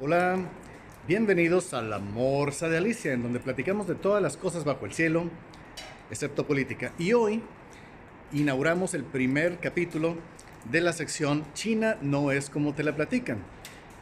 Hola, bienvenidos a La Morsa de Alicia, en donde platicamos de todas las cosas bajo el cielo, excepto política. Y hoy inauguramos el primer capítulo de la sección China no es como te la platican,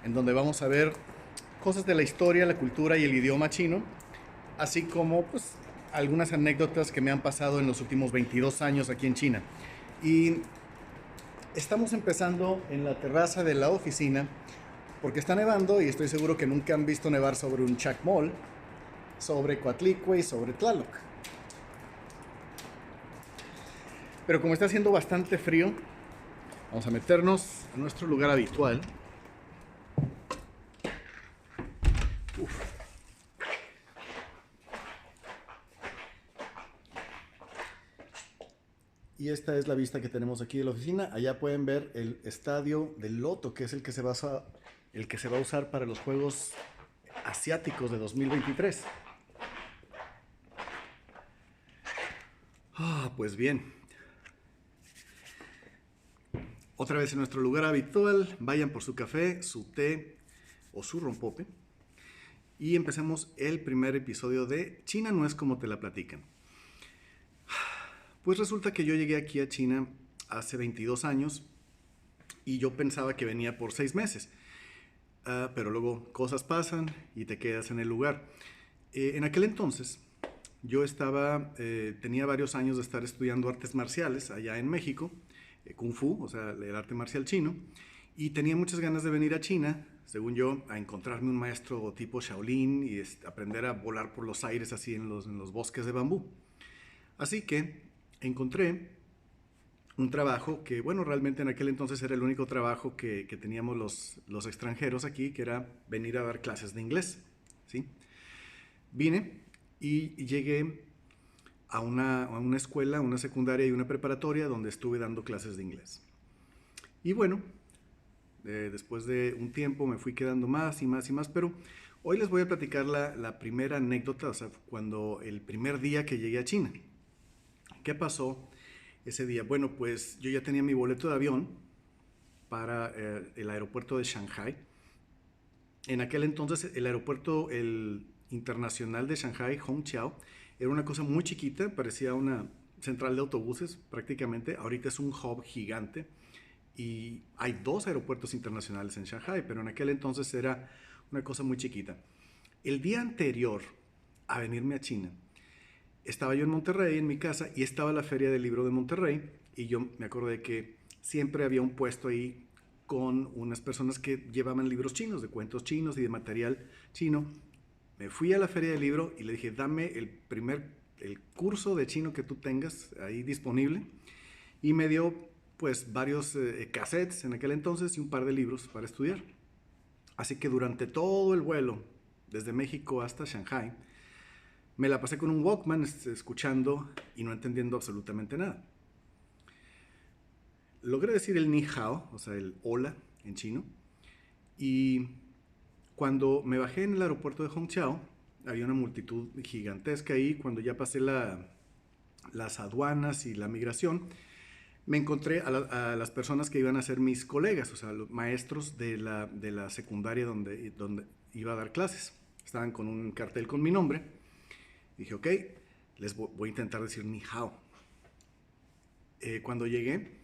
en donde vamos a ver cosas de la historia, la cultura y el idioma chino, así como pues algunas anécdotas que me han pasado en los últimos 22 años aquí en China. Y estamos empezando en la terraza de la oficina porque está nevando y estoy seguro que nunca han visto nevar sobre un chacmol, sobre Coatlicue y sobre Tlaloc. Pero como está haciendo bastante frío, vamos a meternos a nuestro lugar habitual. Uf. Y esta es la vista que tenemos aquí de la oficina. Allá pueden ver el estadio del Loto, que es el que se va a usar para los Juegos Asiáticos de 2023. Pues bien, otra vez en nuestro lugar habitual, vayan por su café, su té o su rompope y empecemos el primer episodio de China no es como te la platican. Pues resulta que yo llegué aquí a China hace 22 años y yo pensaba que venía por 6 meses. Pero luego cosas pasan y te quedas en el lugar. En aquel entonces tenía varios años de estar estudiando artes marciales allá en México, Kung Fu, o sea, el arte marcial chino, y tenía muchas ganas de venir a China, según yo, a encontrarme un maestro tipo Shaolin y aprender a volar por los aires así en los bosques de bambú. Así que encontré un trabajo que, bueno, realmente en aquel entonces era el único trabajo que teníamos los extranjeros aquí, que era venir a dar clases de inglés, ¿sí? Vine y llegué a una escuela, una secundaria y una preparatoria donde estuve dando clases de inglés. Y bueno, después de un tiempo me fui quedando más y más y más, pero hoy les voy a platicar la primera anécdota, o sea, cuando el primer día que llegué a China. ¿Qué pasó ese día? Bueno, pues yo ya tenía mi boleto de avión para el aeropuerto de Shanghai. En aquel entonces el internacional de Shanghai, Hongqiao, era una cosa muy chiquita, parecía una central de autobuses prácticamente. Ahorita es un hub gigante y hay dos aeropuertos internacionales en Shanghai, pero en aquel entonces era una cosa muy chiquita. El día anterior a venirme a China, estaba yo en Monterrey, en mi casa, y estaba la Feria del Libro de Monterrey, y yo me acordé que siempre había un puesto ahí con unas personas que llevaban libros chinos, de cuentos chinos y de material chino. Me fui a la Feria del Libro y le dije, dame el curso de chino que tú tengas ahí disponible, y me dio pues varios cassettes en aquel entonces y un par de libros para estudiar. Así que durante todo el vuelo, desde México hasta Shanghai, me la pasé con un Walkman escuchando y no entendiendo absolutamente nada. Logré decir el ni hao, o sea, el hola en chino, y cuando me bajé en el aeropuerto de Hongqiao, había una multitud gigantesca ahí. Cuando ya pasé las aduanas y la migración, me encontré a las personas que iban a ser mis colegas, o sea, los maestros de la secundaria donde iba a dar clases. Estaban con un cartel con mi nombre. Dije, ok, les voy a intentar decir ni hao. Cuando llegué,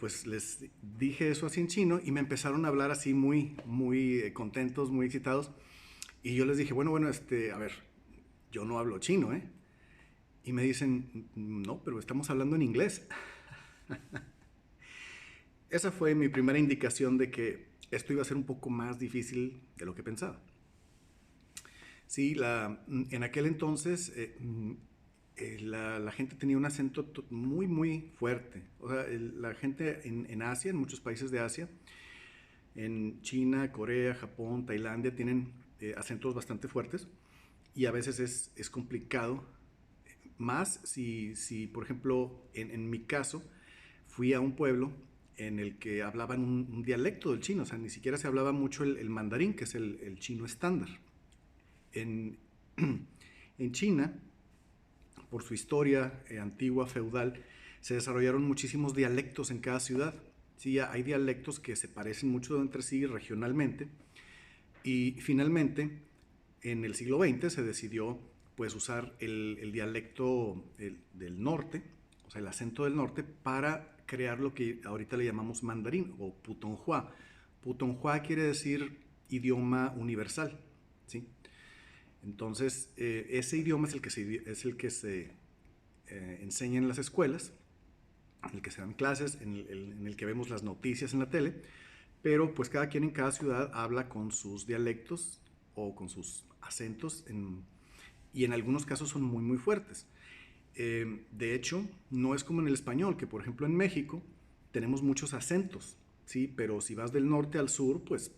pues les dije eso así en chino y me empezaron a hablar así muy contentos, muy excitados. Y yo les dije, bueno, a ver, yo no hablo chino, ¿eh? Y me dicen, no, pero estamos hablando en inglés. Esa fue mi primera indicación de que esto iba a ser un poco más difícil de lo que pensaba. Sí, en aquel entonces la gente tenía un acento muy fuerte. O sea, la gente en Asia, en muchos países de Asia, en China, Corea, Japón, Tailandia, tienen acentos bastante fuertes y a veces es complicado. Más si por ejemplo, en mi caso, fui a un pueblo en el que hablaban un dialecto del chino, o sea, ni siquiera se hablaba mucho el mandarín, que es el chino estándar. En, en China, por su historia antigua, feudal, se desarrollaron muchísimos dialectos en cada ciudad, Sí, hay dialectos que se parecen mucho entre sí regionalmente y finalmente en el siglo XX se decidió pues usar el dialecto del norte, o sea, el acento del norte, para crear lo que ahorita le llamamos mandarín o putonghua. Putonghua quiere decir idioma universal, ¿sí? Entonces, ese idioma es el que se enseña en las escuelas, en el que se dan clases, en el que vemos las noticias en la tele, pero pues cada quien en cada ciudad habla con sus dialectos o con sus acentos y en algunos casos son muy muy fuertes. De hecho, no es como en el español, que por ejemplo en México tenemos muchos acentos, ¿sí? Pero si vas del norte al sur, pues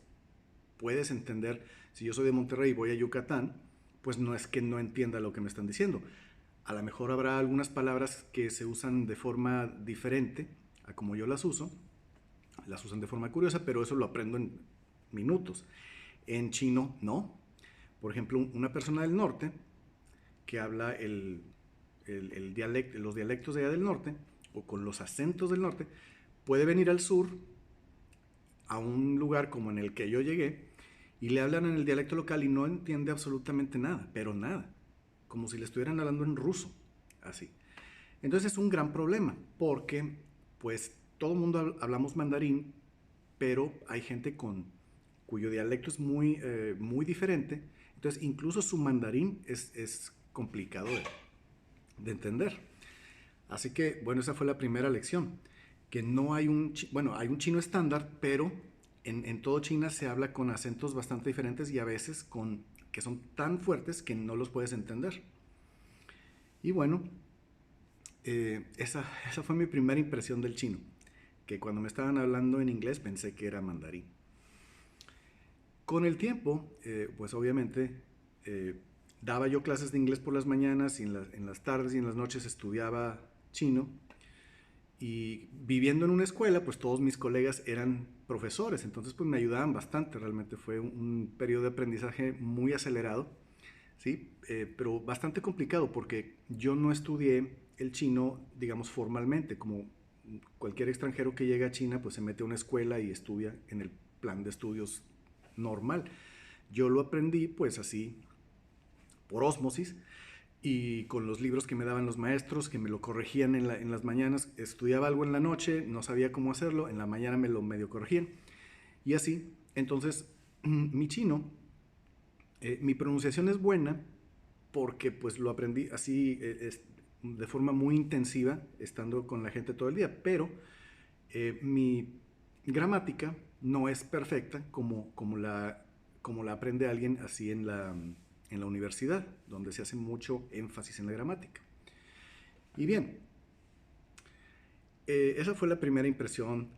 puedes entender. Si yo soy de Monterrey y voy a Yucatán, pues no es que no entienda lo que me están diciendo. A lo mejor habrá algunas palabras que se usan de forma diferente a como yo las usan de forma curiosa, pero eso lo aprendo en minutos. En chino, no. Por ejemplo, una persona del norte que habla los dialectos de allá del norte o con los acentos del norte, puede venir al sur, a un lugar como en el que yo llegué, y le hablan en el dialecto local y no entiende absolutamente nada, pero nada, como si le estuvieran hablando en ruso, así. Entonces es un gran problema, porque pues todo el mundo hablamos mandarín, pero hay gente cuyo dialecto es muy diferente, entonces incluso su mandarín es complicado de entender. Así que, bueno, esa fue la primera lección, que no hay bueno, hay un chino estándar, pero en todo China se habla con acentos bastante diferentes y a veces que son tan fuertes que no los puedes entender. Y bueno, esa fue mi primera impresión del chino, que cuando me estaban hablando en inglés pensé que era mandarín. Con el tiempo, pues obviamente, daba yo clases de inglés por las mañanas y en las tardes y en las noches estudiaba chino. Y viviendo en una escuela, pues todos mis colegas eran profesores, entonces pues me ayudaban bastante. Realmente fue un periodo de aprendizaje muy acelerado, ¿sí? Pero bastante complicado porque yo no estudié el chino, digamos, formalmente, como cualquier extranjero que llega a China, pues se mete a una escuela y estudia en el plan de estudios normal. Yo lo aprendí pues así, por ósmosis, y con los libros que me daban los maestros, que me lo corregían en las mañanas. Estudiaba algo en la noche, no sabía cómo hacerlo, en la mañana me lo medio corregían. Y así, entonces, mi chino, mi pronunciación es buena porque pues lo aprendí así de forma muy intensiva, estando con la gente todo el día, pero mi gramática no es perfecta como la aprende alguien así en la universidad, donde se hace mucho énfasis en la gramática. Y bien, esa fue la primera impresión.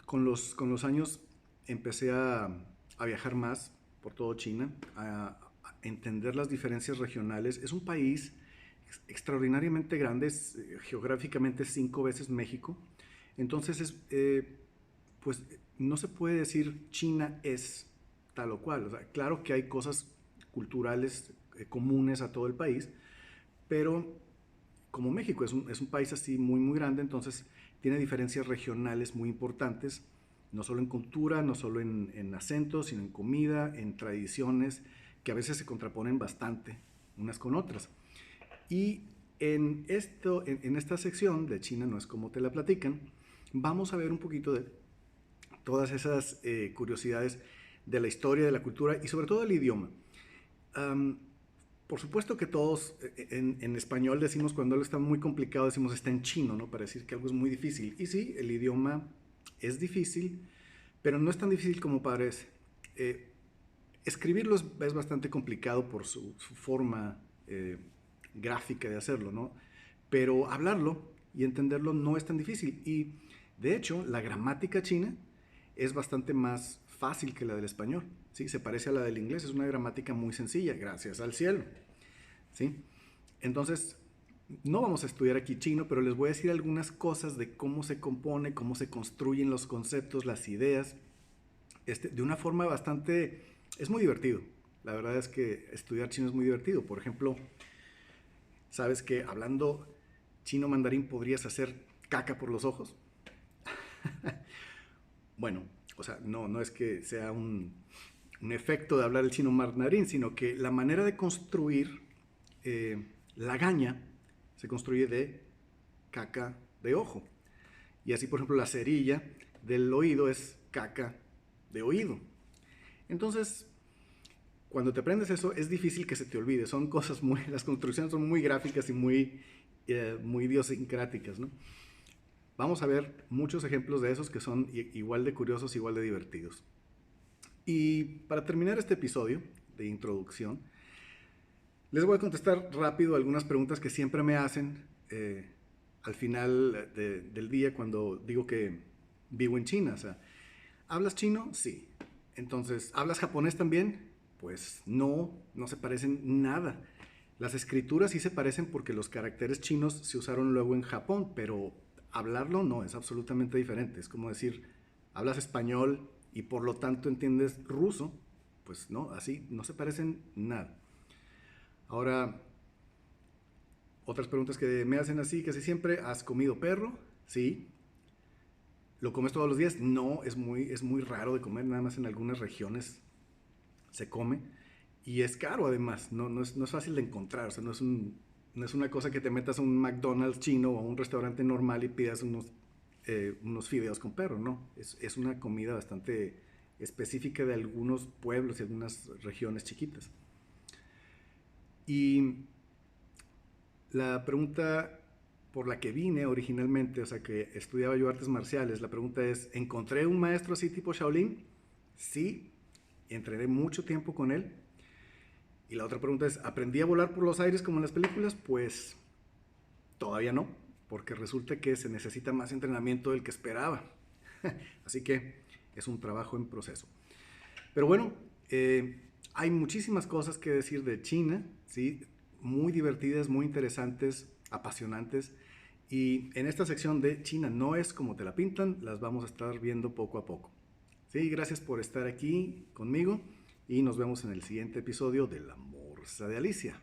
Con los años empecé a viajar más por todo China, a entender las diferencias regionales. Es un país extraordinariamente grande, geográficamente 5 veces México. Entonces, pues no se puede decir China es tal o cual. O sea, claro que hay cosas culturales comunes a todo el país, pero como México es un país así muy, muy grande, entonces tiene diferencias regionales muy importantes, no solo en cultura, no solo en acentos, sino en comida, en tradiciones, que a veces se contraponen bastante unas con otras. Y en esta sección de China no es como te la platican, vamos a ver un poquito de todas esas curiosidades de la historia, de la cultura y sobre todo del idioma. Por supuesto que todos en español decimos cuando algo está muy complicado, decimos está en chino, ¿no? Para decir que algo es muy difícil. Y sí, el idioma es difícil, pero no es tan difícil como parece. Escribirlo es bastante complicado por su forma gráfica de hacerlo, ¿no? Pero hablarlo y entenderlo no es tan difícil. Y de hecho, la gramática china es bastante más fácil que la del español, ¿sí? Se parece a la del inglés, es una gramática muy sencilla, gracias al cielo, ¿sí? Entonces, no vamos a estudiar aquí chino, pero les voy a decir algunas cosas de cómo se compone, cómo se construyen los conceptos, las ideas, de una forma bastante... Es muy divertido. La verdad es que estudiar chino es muy divertido. Por ejemplo, sabes que hablando chino mandarín podrías hacer caca por los ojos. bueno, o sea, no es que sea un efecto de hablar el chino mandarín, sino que la manera de construir la gaña se construye de caca de ojo. Y así, por ejemplo, la cerilla del oído es caca de oído. Entonces, cuando te aprendes eso, es difícil que se te olvide. Son cosas muy, las construcciones son muy gráficas y muy idiosincráticas, ¿no? Vamos a ver muchos ejemplos de esos que son igual de curiosos, igual de divertidos. Y para terminar este episodio de introducción, les voy a contestar rápido algunas preguntas que siempre me hacen al final del día cuando digo que vivo en China. O sea, ¿hablas chino? Sí. Entonces, ¿hablas japonés también? Pues no se parecen nada. Las escrituras sí se parecen porque los caracteres chinos se usaron luego en Japón, pero hablarlo no, es absolutamente diferente. Es como decir, hablas español y por lo tanto entiendes ruso, pues no, así no se parecen nada. Ahora, otras preguntas que me hacen así casi siempre, ¿has comido perro? Sí. ¿Lo comes todos los días? No, es muy raro de comer, nada más en algunas regiones se come. Y es caro además, no es fácil de encontrar, o sea, no es una cosa que te metas a un McDonald's chino o a un restaurante normal y pidas unos fideos con perro, no. Es una comida bastante específica de algunos pueblos y algunas regiones chiquitas. Y la pregunta por la que vine originalmente, o sea, que estudiaba yo artes marciales, la pregunta es, ¿encontré un maestro así tipo Shaolin? Sí, entrené mucho tiempo con él. Y la otra pregunta es, ¿aprendí a volar por los aires como en las películas? Pues todavía no, porque resulta que se necesita más entrenamiento del que esperaba. Así que es un trabajo en proceso. Pero bueno, hay muchísimas cosas que decir de China, ¿sí? Muy divertidas, muy interesantes, apasionantes. Y en esta sección de China no es como te la pintan, las vamos a estar viendo poco a poco. Sí, gracias por estar aquí conmigo y nos vemos en el siguiente episodio de La Morsa de Alicia.